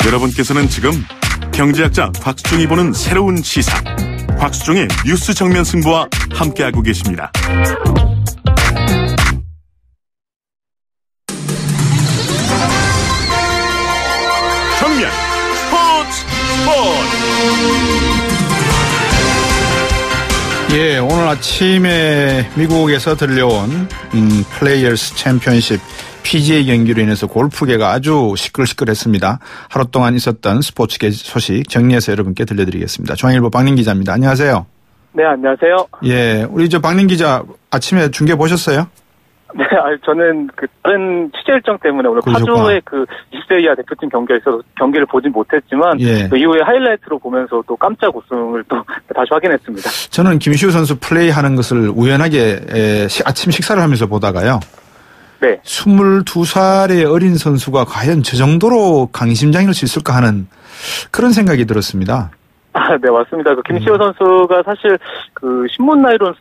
여러분께서는 지금 경제학자 곽수중이 보는 새로운 시사, 곽수중의 뉴스 정면 승부와 함께하고 계십니다. 정면 스포츠. 예, 오늘 아침에 미국에서 들려온 플레이어스 챔피언십 PGA 경기로 인해서 골프계가 아주 시끌시끌했습니다. 하루 동안 있었던 스포츠계 소식 정리해서 여러분께 들려드리겠습니다. 중앙일보 박린 기자입니다. 안녕하세요. 네, 안녕하세요. 예, 우리 박린 기자 아침에 중계 보셨어요? 네, 저는 다른 취재 일정 때문에 오늘 파주의 20세 이하 대표팀 경기가 있어서 경기를 보진 못했지만 그 이후에 하이라이트로 보면서 또 깜짝 우승을 또 다시 확인했습니다. 저는 김시우 선수 플레이하는 것을 우연하게 아침 식사를 하면서 보다가요. 네. 22살의 어린 선수가 과연 저 정도로 강심장일 수 있을까 하는 그런 생각이 들었습니다. 네, 맞습니다. 김시호 선수가 사실 신문 나이로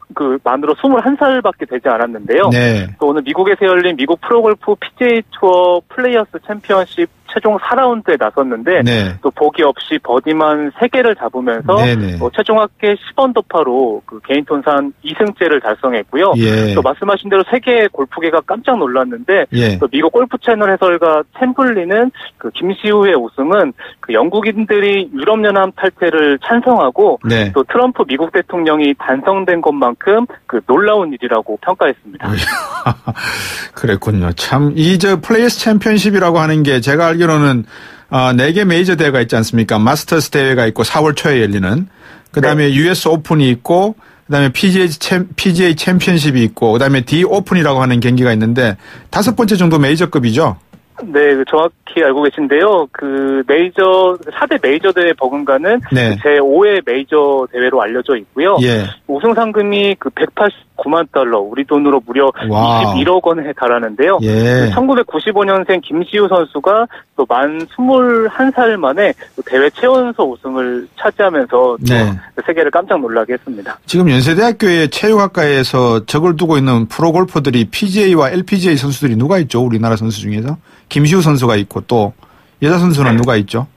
만으로 21살밖에 되지 않았는데요. 네. 또 오늘 미국에서 열린 미국 프로골프 PGA 투어 플레이어스 챔피언십 최종 4라운드에 나섰는데 또 보기 없이 버디만 3개를 잡으면서 최종 합계 10언더파로 개인 통산 2승째를 달성했고요. 또 말씀하신 대로 세계 골프계가 깜짝 놀랐는데 또 미국 골프 채널 해설가 템블리는 김시우의 우승은 영국인들이 유럽연합 탈퇴를 찬성하고 또 트럼프 미국 대통령이 단성된 것만큼 놀라운 일이라고 평가했습니다. 그랬군요. 참 플레이어스 챔피언십이라고 하는 게 제가 알기로는 4개 메이저 대회가 있지 않습니까? 마스터스 대회가 있고 4월 초에 열리는. 그다음에 US 오픈이 있고 그다음에 PGA 챔피언십이 있고 그다음에 D 오픈이라고 하는 경기가 있는데 5번째 정도 메이저급이죠. 네, 정확히 알고 계신데요. 4대 메이저 대회 버금가는 제5의 메이저 대회로 알려져 있고요. 우승 상금이 189만 달러, 우리 돈으로 무려 21억 원에 달하는데요. 1995년생 김시우 선수가 또 만 21살 만에 또 대회 최연소 우승을 차지하면서 세계를 깜짝 놀라게 했습니다. 지금 연세대학교의 체육학과에서 적을 두고 있는 프로골퍼들이 PGA와 LPGA 선수들이 누가 있죠? 우리나라 선수 중에서? 김시우 선수가 있고 또 여자 선수는 누가 있죠?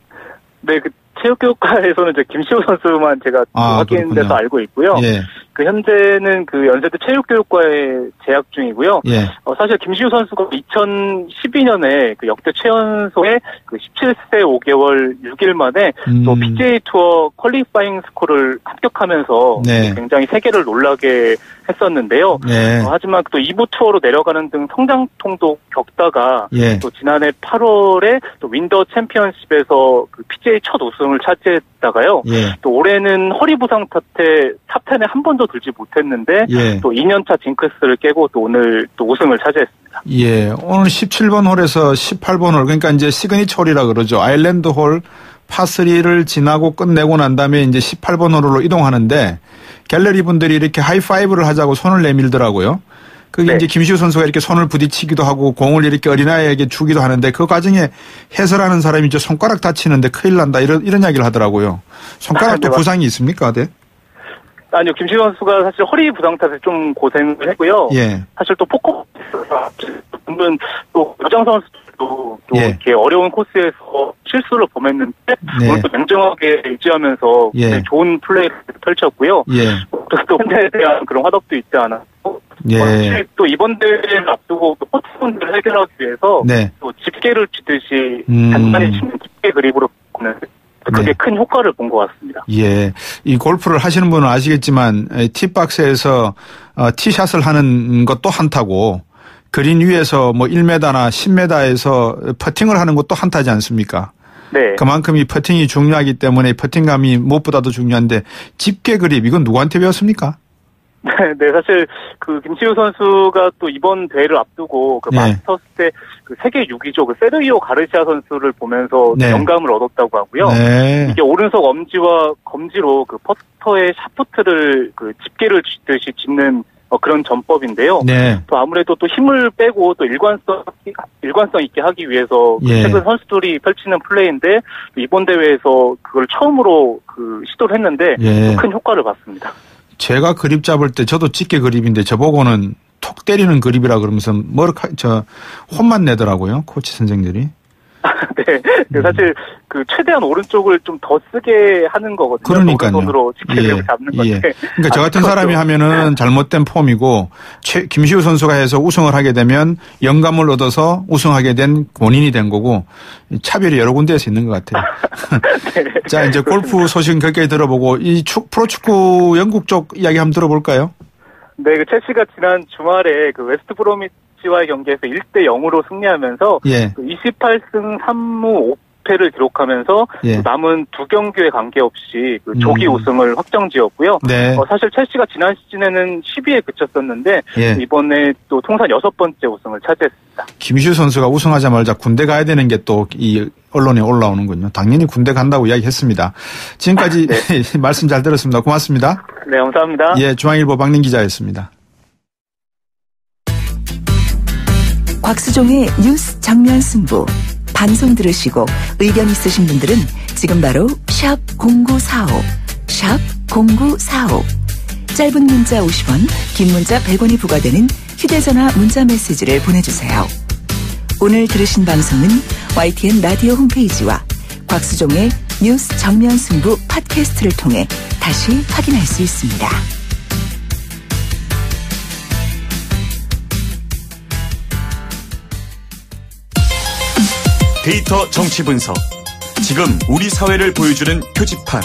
네, 체육교육과에서는 김시우 선수만 제가 확인돼서 알고 있고요. 현재는 연세대 체육교육과에 재학 중이고요. 사실 김시우 선수가 2012년에 역대 최연소의 17세 5개월 6일 만에 또 PGA 투어 퀄리파잉 스코어를 합격하면서 굉장히 세계를 놀라게 했었는데요. 하지만 또 2부 투어로 내려가는 등 성장통도 겪다가 또 지난해 8월에 또 윈더 챔피언십에서 PGA 첫 우승을 차지했다가요. 또 올해는 허리 부상 탓에 탑10에 한 번도 들지 못했는데 또 2년차 징크스를 깨고 또 오늘 또 우승을 차지했습니다. 오늘 17번 홀에서 18번 홀, 그러니까 이제 시그니처 홀이라 그러죠. 아일랜드 홀 파3를 지나고 끝내고 난 다음에 이제 18번 홀로 이동하는데 갤러리 분들이 이렇게 하이파이브를 하자고 손을 내밀더라고요. 그게 이제 김시우 선수가 이렇게 손을 부딪히기도 하고 공을 이렇게 어린아이에게 주기도 하는데 그 과정에 해설하는 사람이 이제 손가락 다치는데 큰일 난다 이런 이야기를 하더라고요. 손가락도 부상이 있습니까? 아니요, 김시우 선수가 사실 허리 부상 탓에 좀 고생을 했고요. 사실 또 포커 보면 또 여장 선수도 또 이렇게 어려운 코스에서 실수를 범했는데 오늘 또 냉정하게 유지하면서 좋은 플레이를 펼쳤고요. 또 현대에 대한 그런 화답도 있지 않았고 또 이번 대회를 앞두고 포트분들을 해결하기 위해서 또 집게를 쥐듯이 단단히 치는 집게 그립으로 보는 그게 큰 효과를 본 것 같습니다. 이 골프를 하시는 분은 아시겠지만 티박스에서 티샷을 하는 것도 한타고 그린 위에서 1m나 10m에서 퍼팅을 하는 것도 한타지 않습니까? 그만큼 이 퍼팅이 중요하기 때문에 퍼팅감이 무엇보다도 중요한데 집게 그립 이건 누구한테 배웠습니까? 네, 사실 김시우 선수가 또 이번 대회를 앞두고 마스터스 때 세계 6위죠. 세르히오 가르시아 선수를 보면서 영감을 얻었다고 하고요. 이게 오른손 엄지와 검지로 퍼터의 샤프트를 집게를 쥐듯이 짚는 그런 전법인데요. 또 아무래도 또 힘을 빼고 또 일관성 있게 하기 위해서 최근 선수들이 펼치는 플레이인데 이번 대회에서 그걸 처음으로 시도를 했는데 큰 효과를 봤습니다. 제가 그립 잡을 때 저도 집게 그립인데 저보고는 톡 때리는 그립이라 그러면서 혼만 내더라고요. 코치 선생들이. 네. 사실 최대한 오른쪽을 좀 더 쓰게 하는 거거든요. 그러니까요. 오른손으로 지키려고 잡는 건데. 그러니까 저 같은 사람이 하면은 잘못된 폼이고 김시우 선수가 해서 우승을 하게 되면 영감을 얻어서 우승하게 된 원인이 된 거고 차별이 여러 군데에서 있는 것 같아요. 네. 자, 이제 골프 소식은 몇 개 들어보고 이 프로축구 영국 쪽 이야기 한번 들어볼까요? 네, 첼시가 지난 주말에 웨스트 브로미치와의 경기에서 1-0으로 승리하면서 28승 3무 5패를 기록하면서 남은 두 경기에 관계없이 조기 우승을 확정지었고요. 네. 사실 첼시가 지난 시즌에는 10위에 그쳤었는데 이번에 또 통산 6번째 우승을 차지했습니다. 김시우 선수가 우승하자 말자 군대 가야 되는 게 또 이 언론에 올라오는군요. 당연히 군대 간다고 이야기했습니다. 지금까지 네. 말씀 잘 들었습니다. 고맙습니다. 네, 감사합니다. 예, 중앙일보 박민 기자였습니다. 곽수종의 뉴스 정면 승부. 방송 들으시고 의견 있으신 분들은 지금 바로 샵 0945, 샵 0945. 짧은 문자 50원, 긴 문자 100원이 부과되는 휴대전화 문자 메시지를 보내주세요. 오늘 들으신 방송은 YTN 라디오 홈페이지와 곽수종의 뉴스 정면 승부 팟캐스트를 통해 다시 확인할 수 있습니다. 데이터 정치 분석. 지금 우리 사회를 보여주는 표지판.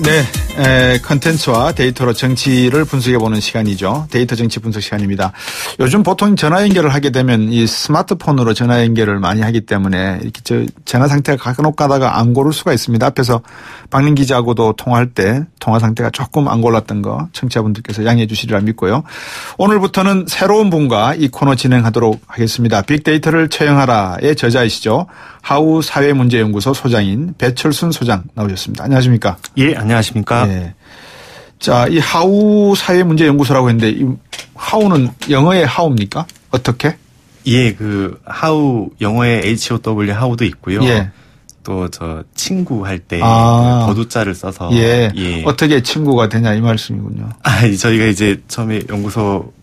네, 컨텐츠와 데이터로 정치를 분석해보는 시간이죠. 데이터 정치 분석 시간입니다. 요즘 보통 전화 연결을 하게 되면 이 스마트폰으로 전화 연결을 많이 하기 때문에 이렇게 전화 상태가 간혹 가다가 안 고를 수가 있습니다. 앞에서 박민 기자하고도 통화할 때 통화 상태가 조금 안 골랐던 거 청취자분들께서 양해해 주시리라 믿고요. 오늘부터는 새로운 분과 이 코너 진행하도록 하겠습니다. 빅데이터를 처형하라의 저자이시죠. 하우 사회문제연구소 소장인 배철순 소장 나오셨습니다. 안녕하십니까? 예, 안녕하십니까? 네. 자, 이 하우 사회문제연구소라고 했는데 이 하우는 영어의 하우입니까? 어떻게? 예, 하우 영어의 HOW 하우도 있고요. 예. 또 친구 할 때 거두자를 써서 예. 어떻게 친구가 되냐 이 말씀이군요. 저희가 이제 처음에 연구소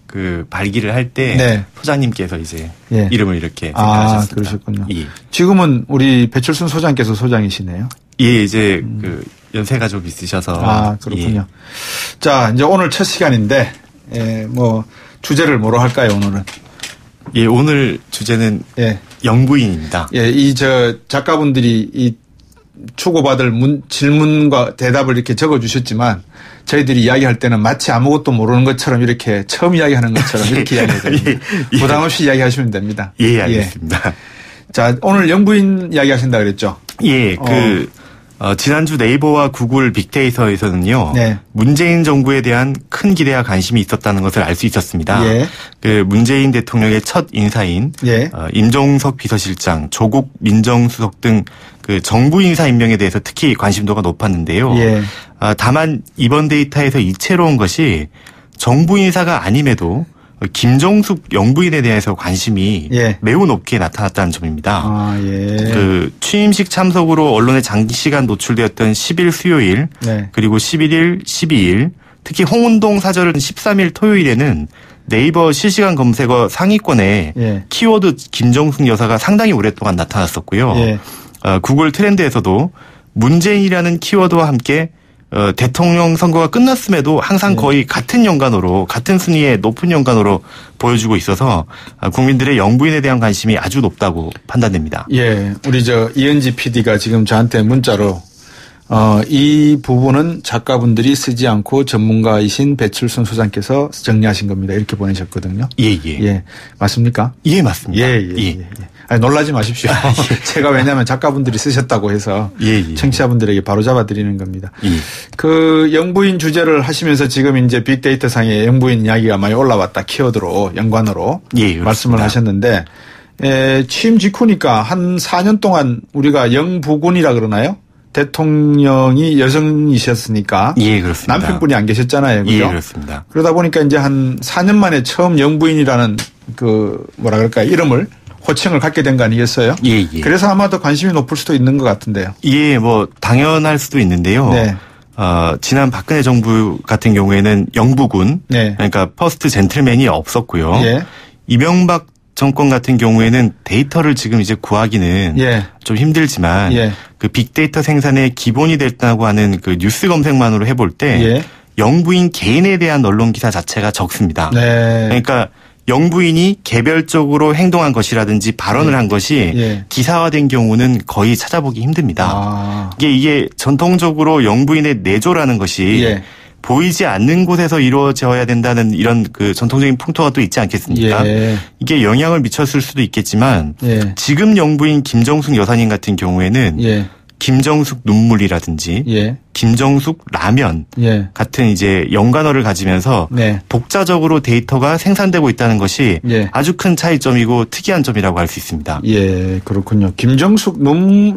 발기를 할 때 소장님께서 이제 이름을 이렇게 생각하셨습니다. 그러셨군요. 예. 지금은 우리 배철순 소장께서 소장이시네요. 예, 이제 연세 가족 있으셔서. 그렇군요. 예. 자, 이제 오늘 첫 시간인데 주제를 뭐로 할까요, 오늘은? 예, 오늘 주제는 영부인입니다. 예, 작가분들이 이 추고받을 질문과 대답을 이렇게 적어주셨지만 저희들이 이야기할 때는 마치 아무것도 모르는 것처럼 이렇게 처음 이야기하는 것처럼 이렇게 이야기해요. 부담 없이 이야기하시면 됩니다. 예, 알겠습니다. 자, 오늘 영부인 이야기하신다 그랬죠? 예, 지난주 네이버와 구글 빅데이터에서는요. 문재인 정부에 대한 큰 기대와 관심이 있었다는 것을 알 수 있었습니다. 문재인 대통령의 첫 인사인 임종석 비서실장, 조국 민정수석 등 정부 인사 임명에 대해서 특히 관심도가 높았는데요. 다만 이번 데이터에서 이채로운 것이 정부 인사가 아님에도 김정숙 영부인에 대해서 관심이 매우 높게 나타났다는 점입니다. 취임식 참석으로 언론에 장시간 노출되었던 10일 수요일 그리고 11일, 12일 특히 홍은동 사절은 13일 토요일에는 네이버 실시간 검색어 상위권에 키워드 김정숙 여사가 상당히 오랫동안 나타났었고요. 구글 트렌드에서도 문재인이라는 키워드와 함께 대통령 선거가 끝났음에도 항상 거의 같은 연관어로 같은 순위의 높은 연관어로 보여주고 있어서 국민들의 영부인에 대한 관심이 아주 높다고 판단됩니다. 예, 우리 이은지 PD가 지금 저한테 문자로 이 부분은 작가분들이 쓰지 않고 전문가이신 배철순 소장께서 정리하신 겁니다. 이렇게 보내셨거든요. 예. 맞습니까? 예, 맞습니다. 예. 아니, 놀라지 마십시오. 제가 왜냐하면 작가분들이 쓰셨다고 해서 청취자분들에게 바로 잡아드리는 겁니다. 영부인 주제를 하시면서 지금 이제 빅데이터 상에 영부인 이야기가 많이 올라왔다. 키워드로 연관어로 말씀을 하셨는데 취임 직후니까 한 4년 동안 우리가 영부군이라 그러나요? 대통령이 여성이셨으니까. 예, 그렇습니다. 남편분이 안 계셨잖아요. 그죠? 예, 그렇습니다. 그러다 보니까 이제 한 4년 만에 처음 영부인이라는 이름을 호칭을 갖게 된 거 아니겠어요? 예. 그래서 아마 더 관심이 높을 수도 있는 것 같은데요. 예, 당연할 수도 있는데요. 지난 박근혜 정부 같은 경우에는 영부군, 네. 그러니까 퍼스트 젠틀맨이 없었고요. 예. 이명박 정권 같은 경우에는 데이터를 지금 이제 구하기는 예. 좀 힘들지만 예. 그 빅데이터 생산의 기본이 됐다고 하는 그 뉴스 검색만으로 해볼 때 예. 영부인 개인에 대한 언론 기사 자체가 적습니다. 네. 그러니까 영부인이 개별적으로 행동한 것이라든지 발언을 한 것이 예. 기사화된 경우는 거의 찾아보기 힘듭니다. 아. 이게 전통적으로 영부인의 내조라는 것이 예. 보이지 않는 곳에서 이루어져야 된다는 이런 그 전통적인 풍토가 또 있지 않겠습니까? 예. 이게 영향을 미쳤을 수도 있겠지만 예. 지금 영부인 김정숙 여사님 같은 경우에는 예. 김정숙 눈물이라든지 예. 김정숙 라면 예. 같은 이제 연관어를 가지면서 네. 독자적으로 데이터가 생산되고 있다는 것이 예. 아주 큰 차이점이고 특이한 점이라고 할 수 있습니다. 예, 그렇군요. 김정숙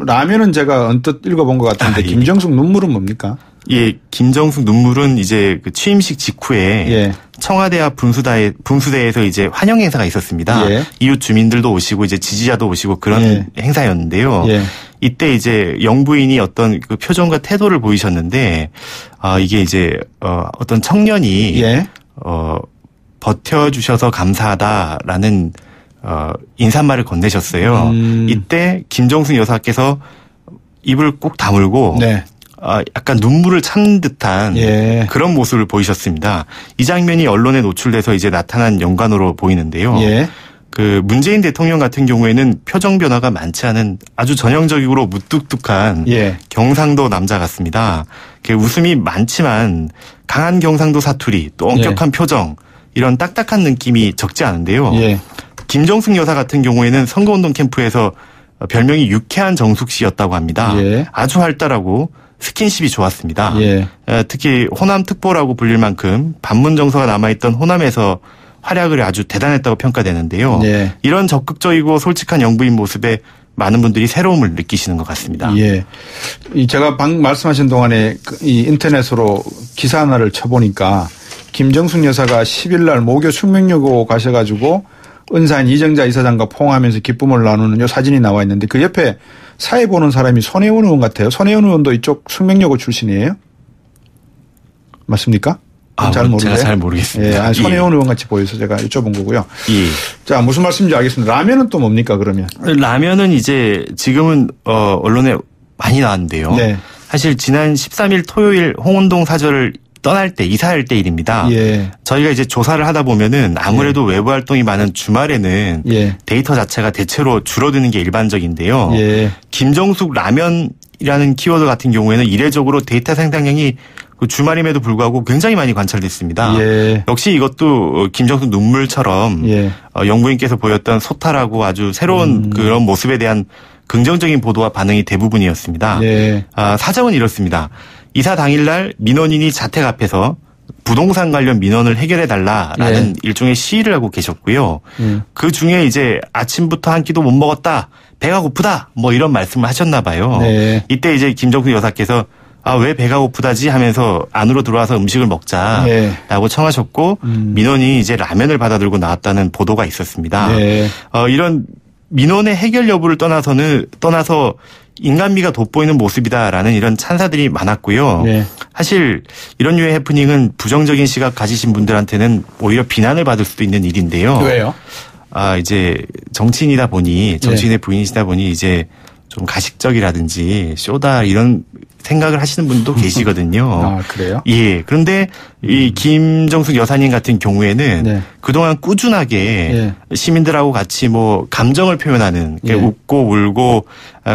라면은 제가 언뜻 읽어본 것 같은데 예. 김정숙 눈물은 뭡니까? 예, 김정숙 눈물은 이제 그 취임식 직후에 예. 청와대 앞 분수대에서 이제 환영 행사가 있었습니다. 예. 이웃 주민들도 오시고 이제 지지자도 오시고 그런 예. 행사였는데요. 예. 이때 이제 영부인이 어떤 그 표정과 태도를 보이셨는데 이게 이제 어떤 청년이 예. 버텨주셔서 감사하다라는 인사말을 건네셨어요. 이때 김정숙 여사께서 입을 꼭 다물고 네. 약간 눈물을 참는 듯한 예. 그런 모습을 보이셨습니다. 이 장면이 언론에 노출돼서 이제 나타난 연관으로 보이는데요. 예. 그 문재인 대통령 같은 경우에는 표정 변화가 많지 않은 아주 전형적으로 무뚝뚝한 예. 경상도 남자 같습니다. 웃음이 많지만 강한 경상도 사투리 또 엄격한 표정 이런 딱딱한 느낌이 적지 않은데요. 예. 김정숙 여사 같은 경우에는 선거운동 캠프에서 별명이 유쾌한 정숙 씨였다고 합니다. 예. 아주 활달하고 스킨십이 좋았습니다. 예. 특히 호남 특보라고 불릴 만큼 반문 정서가 남아있던 호남에서 활약을 아주 대단했다고 평가되는데요. 예. 이런 적극적이고 솔직한 영부인 모습에 많은 분들이 새로움을 느끼시는 것 같습니다. 예. 제가 방금 말씀하신 동안에 이 인터넷으로 기사 하나를 쳐보니까 김정숙 여사가 10일 날 모교 숙명여고 가셔가지고 은사인 이정자 이사장과 포옹하면서 기쁨을 나누는 요 사진이 나와 있는데 그 옆에 사회 보는 사람이 손혜원 의원 같아요. 손혜원 의원도 이쪽 숙명여고 출신이에요? 맞습니까? 잘 모르겠어요. 제가 잘 모르겠습니다. 예, 손혜원 의원 같이 보여서 제가 여쭤본 거고요. 예. 자, 무슨 말씀인지 알겠습니다. 라면은 또 뭡니까 그러면? 라면은 이제 지금은 언론에 많이 나왔는데요. 네. 사실 지난 13일 토요일 홍은동 사저를 떠날 때 이사할 때 일입니다. 예. 저희가 이제 조사를 하다 보면은 아무래도 외부 활동이 많은 주말에는 데이터 자체가 대체로 줄어드는 게 일반적인데요. 김정숙 라면이라는 키워드 같은 경우에는 이례적으로 데이터 생산량이 주말임에도 불구하고 굉장히 많이 관찰됐습니다. 역시 이것도 김정숙 눈물처럼 영부인께서 보였던 소탈하고 아주 새로운 그런 모습에 대한 긍정적인 보도와 반응이 대부분이었습니다. 사정은 이렇습니다. 이사 당일날 민원인이 자택 앞에서 부동산 관련 민원을 해결해달라라는 일종의 시위를 하고 계셨고요. 그 중에 이제 아침부터 한 끼도 못 먹었다, 배가 고프다, 뭐 이런 말씀을 하셨나 봐요. 이때 이제 김정숙 여사께서 왜 배가 고프다지 하면서 안으로 들어와서 음식을 먹자라고 청하셨고 민원인이 이제 라면을 받아들고 나왔다는 보도가 있었습니다. 이런 민원의 해결 여부를 떠나서 인간미가 돋보이는 모습이다라는 이런 찬사들이 많았고요. 사실 이런 류의 해프닝은 부정적인 시각 가지신 분들한테는 오히려 비난을 받을 수도 있는 일인데요. 왜요? 이제 정치인의 부인이시다 보니 이제 좀 가식적이라든지 쇼다 이런 생각을 하시는 분도 계시거든요. 그래요? 예. 그런데 이 김정숙 여사님 같은 경우에는 그동안 꾸준하게 시민들하고 같이 뭐 감정을 표현하는 웃고 울고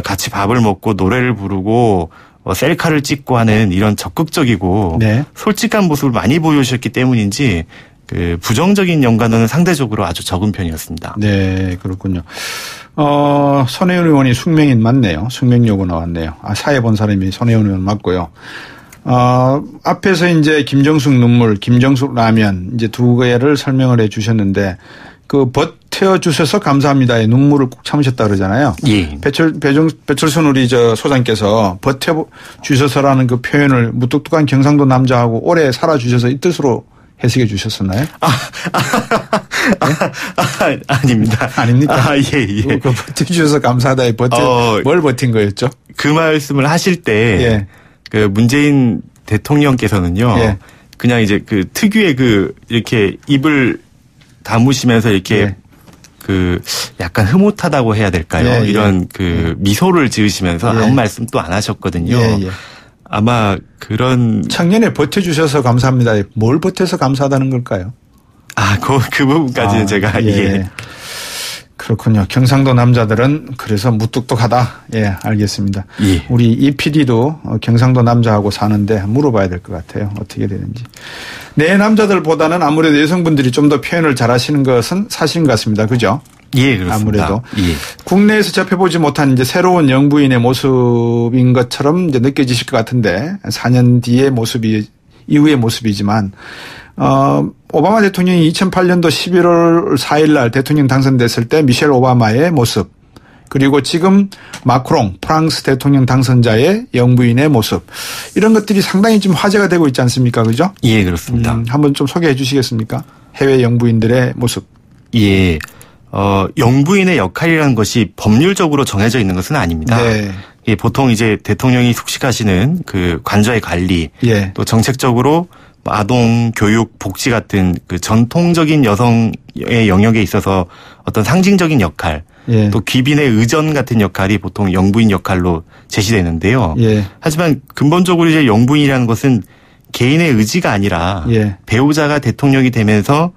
같이 밥을 먹고 노래를 부르고 셀카를 찍고 하는 이런 적극적이고 솔직한 모습을 많이 보여주셨기 때문인지 그 부정적인 연관어는 상대적으로 아주 적은 편이었습니다. 네, 그렇군요. 손혜원 의원이 숙명인 맞네요. 숙명여고 나왔네요. 사회 본 사람이 손혜원 의원 맞고요. 앞에서 이제 김정숙 눈물, 김정숙 라면 이제 두 개를 설명을 해 주셨는데 그 버텨주셔서 감사합니다의 눈물을 꼭 참으셨다 그러잖아요. 배철순 우리 소장께서 버텨주셔서라는 그 표현을 무뚝뚝한 경상도 남자하고 오래 살아주셔서 이 뜻으로 해석해 주셨었나요? 아닙니다. 아닙니까? 예. 그 버텨주셔서 감사하다에 뭘 버틴 거였죠? 그 말씀을 하실 때, 그 문재인 대통령께서는요. 예. 그냥 이제 그 특유의 그 이렇게 입을 다무시면서 이렇게 예. 그 약간 흐뭇하다고 해야 될까요? 예, 이런 그 미소를 지으시면서 아무 말씀 또 안 하셨거든요. 아마 그런 청년에 버텨주셔서 감사합니다. 뭘 버텨서 감사하다는 걸까요? 그 부분까지는 제가 예. 그렇군요. 경상도 남자들은 그래서 무뚝뚝하다. 예, 알겠습니다. 예. 우리 이 PD도 경상도 남자하고 사는데 물어봐야 될 것 같아요. 어떻게 되는지. 내 남자들보다는 아무래도 여성분들이 좀 더 표현을 잘하시는 것은 사실인 것 같습니다. 그죠? 예, 그렇습니다. 아무래도 국내에서 접해보지 못한 이제 새로운 영부인의 모습인 것처럼 이제 느껴지실 것 같은데 4년 뒤의 모습이 이후의 모습이지만 오바마 대통령이 2008년도 11월 4일 날 대통령 당선됐을 때 미셸 오바마의 모습 그리고 지금 마크롱 프랑스 대통령 당선자의 영부인의 모습 이런 것들이 상당히 좀 화제가 되고 있지 않습니까? 그죠? 예, 그렇습니다. 한번 좀 소개해 주시겠습니까? 해외 영부인들의 모습. 예. 영부인의 역할이라는 것이 법률적으로 정해져 있는 것은 아닙니다. 네. 예, 보통 이제 대통령이 숙식하시는 그 관저의 관리, 예. 또 정책적으로 아동, 교육, 복지 같은 그 전통적인 여성의 영역에 있어서 어떤 상징적인 역할, 예. 또 귀빈의 의전 같은 역할이 보통 영부인 역할로 제시되는데요. 예. 하지만 근본적으로 이제 영부인이라는 것은 개인의 의지가 아니라 예. 배우자가 대통령이 되면서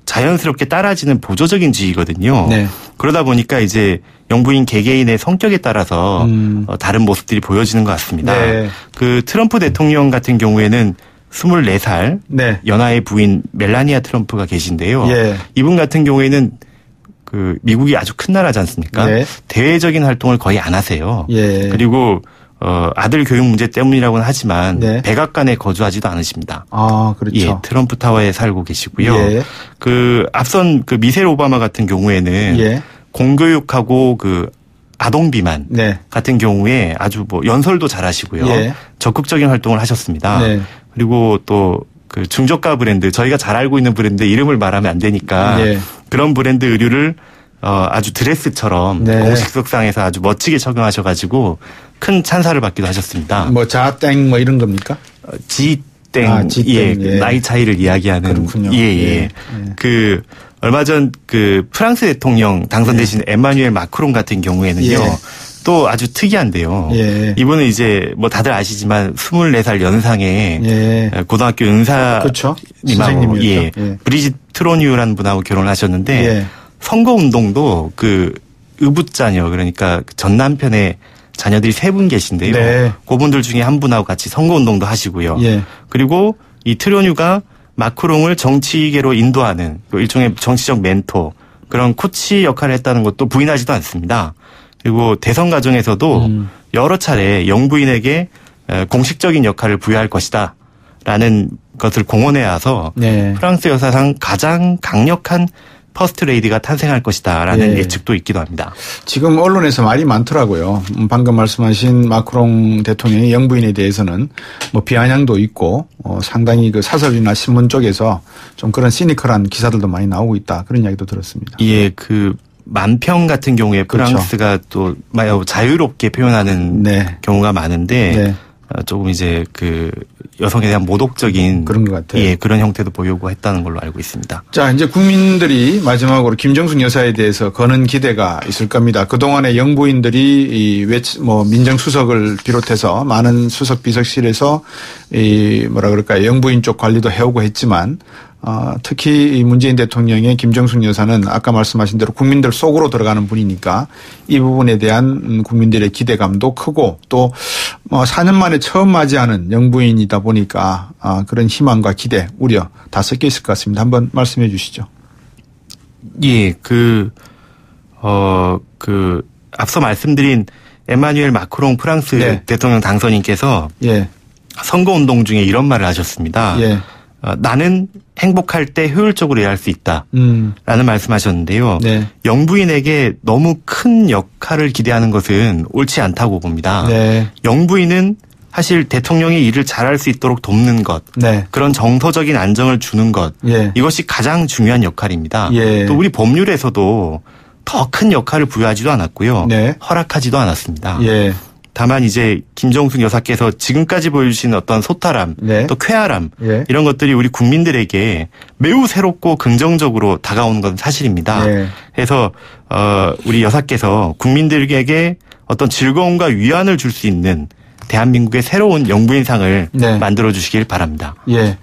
자연스럽게 따라지는 보조적인 지위거든요. 네. 그러다 보니까 이제 영부인 개개인의 성격에 따라서 다른 모습들이 보여지는 것 같습니다. 네. 그 트럼프 대통령 같은 경우에는 24살 네. 연하의 부인 멜라니아 트럼프가 계신데요. 예. 이분 같은 경우에는 그 미국이 아주 큰 나라지 않습니까? 네. 대외적인 활동을 거의 안 하세요. 예. 그리고 아들 교육 문제 때문이라고는 하지만 네. 백악관에 거주하지도 않으십니다. 그렇죠. 예, 트럼프 타워에 살고 계시고요. 예. 그 앞선 그 미셸 오바마 같은 경우에는 예. 공교육하고 그 아동 비만 네. 같은 경우에 아주 뭐 연설도 잘하시고요. 예. 적극적인 활동을 하셨습니다. 네. 그리고 또 그 중저가 브랜드 저희가 잘 알고 있는 브랜드 이름을 말하면 안 되니까 예. 그런 브랜드 의류를 아주 드레스처럼 네. 공식 석상에서 아주 멋지게 착용하셔가지고 큰 찬사를 받기도 하셨습니다. 뭐 자땡 뭐 이런 겁니까? 지땡, 예, 나이 차이를 이야기하는. 그렇군요. 예. 그 얼마 전 그 프랑스 대통령 당선되신 에마뉴엘 마크롱 같은 경우에는요. 또 아주 특이한데요. 예. 이분은 이제 뭐 다들 아시지만 24살 연상의 고등학교 은사님하고 그렇죠. 예. 브리짓 트로뉴라는 분하고 결혼하셨는데 선거운동도 그 의붓자녀 그러니까 전 남편의 자녀들이 3분 계신데요. 네. 그분들 중에 한 분하고 같이 선거운동도 하시고요. 예. 그리고 이 트로뉴가 마크롱을 정치계로 인도하는 일종의 정치적 멘토 그런 코치 역할을 했다는 것도 부인하지도 않습니다. 그리고 대선 과정에서도 여러 차례 영부인에게 공식적인 역할을 부여할 것이다 라는 것을 공언해 와서 네. 프랑스 역사상 가장 강력한 퍼스트 레이디가 탄생할 것이다 라는 예측도 있기도 합니다. 지금 언론에서 말이 많더라고요. 방금 말씀하신 마크롱 대통령의 영부인에 대해서는 뭐 비아냥도 있고 상당히 그 사설이나 신문 쪽에서 좀 그런 시니컬한 기사들도 많이 나오고 있다. 그런 이야기도 들었습니다. 예, 그 만평 같은 경우에 프랑스가 그렇죠. 또 자유롭게 표현하는 네. 경우가 많은데 네. 조금 이제 그 여성에 대한 모독적인 그런 것 같아요. 예, 그런 형태도 보이고 했다는 걸로 알고 있습니다. 자, 이제 국민들이 마지막으로 김정숙 여사에 대해서 거는 기대가 있을 겁니다. 그동안의 영부인들이 뭐 민정수석을 비롯해서 많은 수석 비서실에서 뭐라 그럴까요? 영부인 쪽 관리도 해오고 했지만 특히 문재인 대통령의 김정숙 여사는 아까 말씀하신 대로 국민들 속으로 들어가는 분이니까 이 부분에 대한 국민들의 기대감도 크고 또 4년 만에 처음 맞이하는 영부인이다 보니까 그런 희망과 기대, 우려 다 섞여 있을 것 같습니다. 한번 말씀해 주시죠. 예, 앞서 말씀드린 에마뉴엘 마크롱 프랑스 네. 대통령 당선인께서 선거운동 중에 이런 말을 하셨습니다. 나는 행복할 때 효율적으로 일할 수 있다. 라는 말씀하셨는데요. 네. 영부인에게 너무 큰 역할을 기대하는 것은 옳지 않다고 봅니다. 네. 영부인은 사실 대통령이 일을 잘할 수 있도록 돕는 것, 네. 그런 정서적인 안정을 주는 것, 이것이 가장 중요한 역할입니다. 또 우리 법률에서도 더 큰 역할을 부여하지도 않았고요. 네. 허락하지도 않았습니다. 다만 이제 김정숙 여사께서 지금까지 보여주신 어떤 소탈함, 네. 또 쾌활함 네. 이런 것들이 우리 국민들에게 매우 새롭고 긍정적으로 다가오는 건 사실입니다. 네. 그래서 우리 여사께서 국민들에게 어떤 즐거움과 위안을 줄 수 있는 대한민국의 새로운 영부인상을 네. 만들어주시길 바랍니다. 예.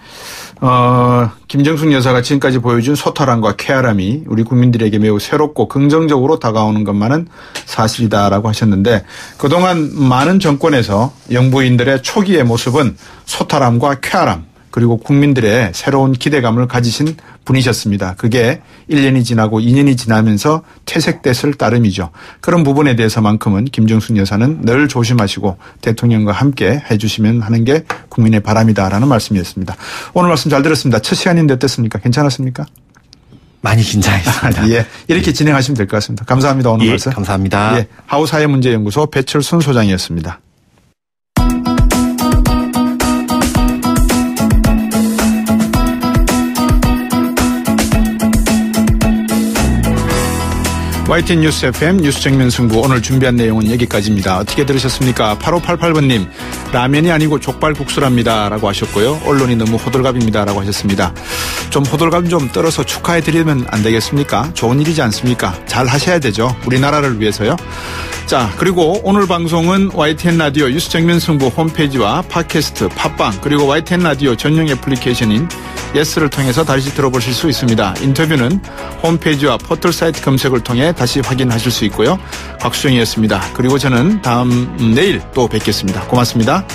김정숙 여사가 지금까지 보여준 소탈함과 쾌활함이 우리 국민들에게 매우 새롭고 긍정적으로 다가오는 것만은 사실이다라고 하셨는데 그동안 많은 정권에서 영부인들의 초기의 모습은 소탈함과 쾌활함 그리고 국민들의 새로운 기대감을 가지신 분이셨습니다. 그게 1년이 지나고 2년이 지나면서 퇴색됐을 따름이죠. 그런 부분에 대해서만큼은 김정숙 여사는 늘 조심하시고 대통령과 함께 해 주시면 하는 게 국민의 바람이다라는 말씀이었습니다. 오늘 말씀 잘 들었습니다. 첫 시간인데 어땠습니까? 괜찮았습니까? 많이 긴장했습니다. 예, 이렇게 진행하시면 될 것 같습니다. 감사합니다. 오늘 말씀. 감사합니다. 예, 하우사회문제연구소 배철순 소장이었습니다. YTN 뉴스 FM 뉴스 정면 승부 오늘 준비한 내용은 여기까지입니다. 어떻게 들으셨습니까? 8588번님 라면이 아니고 족발국수랍니다 라고 하셨고요. 언론이 너무 호들갑입니다 라고 하셨습니다. 좀 호들갑 좀 떨어서 축하해드리면 안 되겠습니까? 좋은 일이지 않습니까? 잘 하셔야 되죠. 우리나라를 위해서요. 자, 그리고 오늘 방송은 YTN 라디오 뉴스 정면 승부 홈페이지와 팟캐스트, 팟빵 그리고 YTN 라디오 전용 애플리케이션인 예스를 통해서 다시 들어보실 수 있습니다. 인터뷰는 홈페이지와 포털 사이트 검색을 통해 다시 확인하실 수 있고요. 곽수정이었습니다. 그리고 저는 내일 또 뵙겠습니다. 고맙습니다.